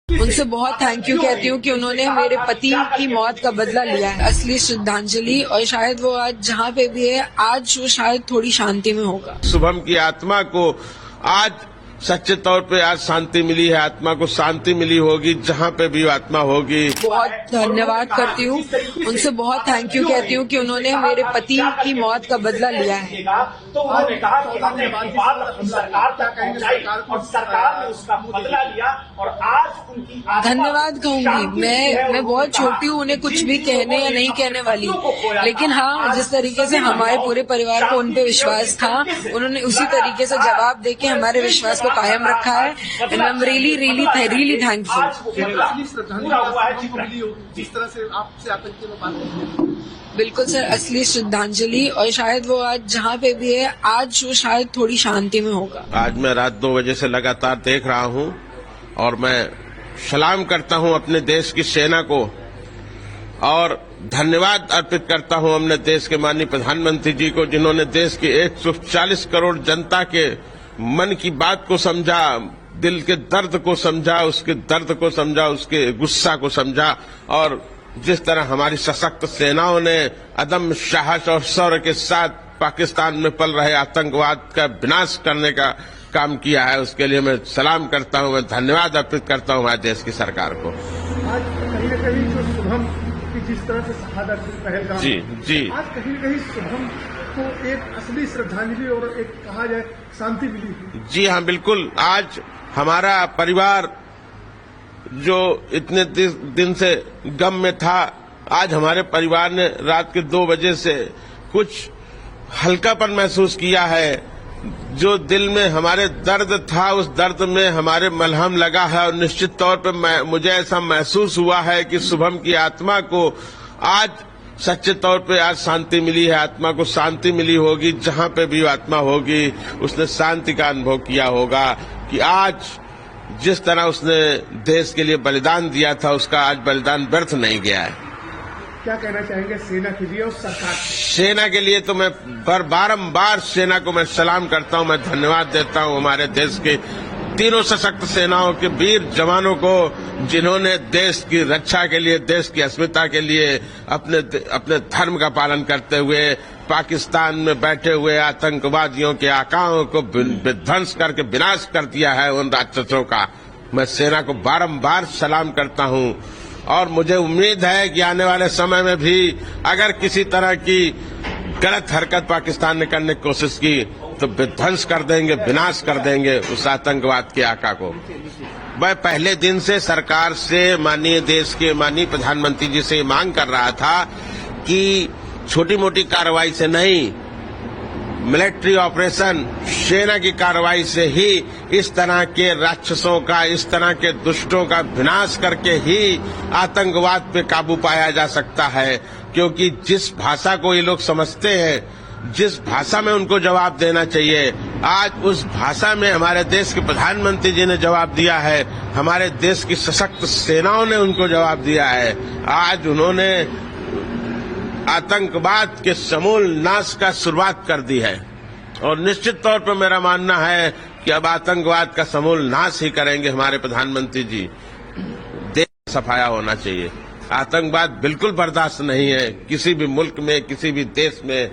उनसे बहुत thank you कहती हूँ कि उन्होंने मेरे पति की मौत का बदला लिया है। असली श्रद्धांजलि, और शायद वो आज जहाँ पे भी है, आज वो शायद थोड़ी शांति में होगा। शुभम की आत्मा को आज सच्चे तौर पे आज शांति मिली है, आत्मा को शांति मिली होगी जहाँ पे भी आत्मा होगी। बहुत धन्यवाद करती हूँ, उनसे बहुत थैंक यू कहती हूँ कि उन्होंने मेरे पति की मौत का बदला लिया है। तो उन्होंने कहा कि हमने अपनी बात अपनी सरकार तक पहुंचाई और सरकार ने उसका बदला लिया और आज उनकी धन्यवाद कहूंगी। मैं बहुत छोटी हूँ, उन्हें कुछ भी कहने या नहीं कहने वाली, लेकिन हाँ, जिस तरीके से हमारे पूरे परिवार को उन पे विश्वास था, उन्होंने उसी तरीके से जवाब देके हमारे विश्वास को कायम रखा है। And I am really thankful. जिस तरह से आपसे आतंकी में बात बिल्कुल सर, असली श्रद्धांजलि, और शायद वो आज जहाँ पे भी है, आज वो शायद थोड़ी शांति में होगा। आज मैं रात 2 बजे से लगातार देख रहा हूँ और मैं सलाम करता हूँ अपने देश की सेना को और धन्यवाद अर्पित करता हूँ अपने देश के माननीय प्रधानमंत्री जी को, जिन्होंने देश की 140 करोड़ जनता के मन की बात को समझा, दिल के दर्द को समझा, उसके दर्द को समझा, उसके गुस्सा को समझा, और जिस तरह हमारी सशक्त सेनाओं ने अदम्य साहस और शौर्य के साथ पाकिस्तान में पल रहे आतंकवाद का विनाश करने का काम किया है, उसके लिए मैं सलाम करता हूं, मैं धन्यवाद अर्पित करता हूं हमारे देश की सरकार को। आज कहीं न कहीं जो शुभम की जिस तरह से शहादत पहलगाम, जी आज कहीं न कहीं शुभम को एक असली श्रद्धांजलि और एक कहा जाए शांति मिली। जी हाँ, बिल्कुल। आज हमारा परिवार जो इतने दिन से गम में था, आज हमारे परिवार ने रात के 2 बजे से कुछ हल्कापन महसूस किया है। जो दिल में हमारे दर्द था, उस दर्द में हमारे मलहम लगा है, और निश्चित तौर पर मुझे ऐसा महसूस हुआ है कि शुभम की आत्मा को आज सच्चे तौर पे आज शांति मिली है, आत्मा को शांति मिली होगी जहाँ पे भी आत्मा होगी, उसने शांति का अनुभव किया होगा कि आज जिस तरह उसने देश के लिए बलिदान दिया था, उसका आज बलिदान व्यर्थ नहीं गया है। क्या कहना चाहेंगे सेना के लिए और सरकार? सेना के लिए तो मैं बारंबार सेना को मैं सलाम करता हूं, मैं धन्यवाद देता हूं हमारे देश के तीनों सशक्त सेनाओं के वीर जवानों को, जिन्होंने देश की रक्षा के लिए, देश की अस्मिता के लिए अपने धर्म का पालन करते हुए पाकिस्तान में बैठे हुए आतंकवादियों के आकाओं को विध्वंस करके विनाश कर दिया है उन राक्षसों का। मैं सेना को बारंबार सलाम करता हूं और मुझे उम्मीद है कि आने वाले समय में भी अगर किसी तरह की गलत हरकत पाकिस्तान ने करने की कोशिश की तो विध्वंस कर देंगे, विनाश कर देंगे उस आतंकवाद के आका को। मैं पहले दिन से सरकार से, माननीय देश के माननीय प्रधानमंत्री जी से मांग कर रहा था कि छोटी मोटी कार्रवाई से नहीं, मिलिट्री ऑपरेशन, सेना की कार्रवाई से ही इस तरह के राक्षसों का, इस तरह के दुष्टों का विनाश करके ही आतंकवाद पे काबू पाया जा सकता है। क्योंकि जिस भाषा को ये लोग समझते हैं, जिस भाषा में उनको जवाब देना चाहिए, आज उस भाषा में हमारे देश के प्रधानमंत्री जी ने जवाब दिया है, हमारे देश की सशक्त सेनाओं ने उनको जवाब दिया है। आज उन्होंने आतंकवाद के समूल नाश का शुरुआत कर दी है और निश्चित तौर पर मेरा मानना है कि अब आतंकवाद का समूल नाश ही करेंगे हमारे प्रधानमंत्री जी। देश सफाया होना चाहिए, आतंकवाद बिल्कुल बर्दाश्त नहीं है किसी भी मुल्क में, किसी भी देश में,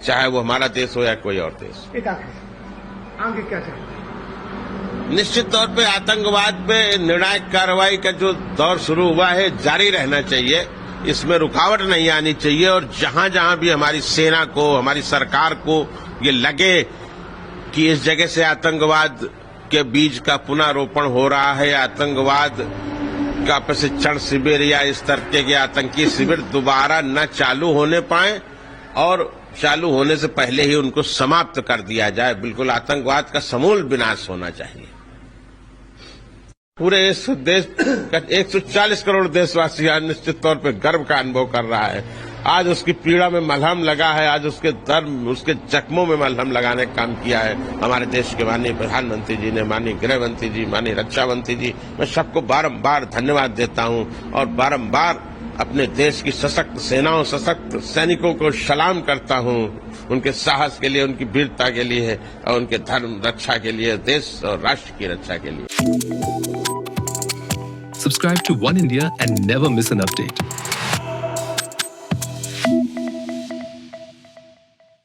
चाहे वो हमारा देश हो या कोई और देश। आगे क्या चाहिए? निश्चित तौर पे आतंकवाद पे निर्णायक कार्रवाई का जो दौर शुरू हुआ है जारी रहना चाहिए, इसमें रुकावट नहीं आनी चाहिए। और जहां जहां भी हमारी सेना को, हमारी सरकार को ये लगे कि इस जगह से आतंकवाद के बीज का पुनरोपण हो रहा है, आतंकवाद का प्रशिक्षण शिविर या इस तरह के आतंकी शिविर दोबारा न चालू होने पाए और चालू होने से पहले ही उनको समाप्त कर दिया जाए। बिल्कुल आतंकवाद का समूल विनाश होना चाहिए। पूरे इस देश का 140 करोड़ देशवासी आज निश्चित तौर पर गर्व का अनुभव कर रहा है। आज उसकी पीड़ा में मलहम लगा है, आज उसके दर्द, उसके जख्मों में मलहम लगाने का काम किया है हमारे देश के माननीय प्रधानमंत्री जी ने, माननीय गृह मंत्री जी, माननीय रक्षा मंत्री जी। मैं सबको बारंबार धन्यवाद देता हूं और बारंबार अपने देश की सशक्त सेनाओं, सशक्त सैनिकों को सलाम करता हूं, उनके साहस के लिए, उनकी वीरता के लिए और उनके धर्म रक्षा के लिए, देश और राष्ट्र की रक्षा के लिए। Subscribe to One India and never miss an update.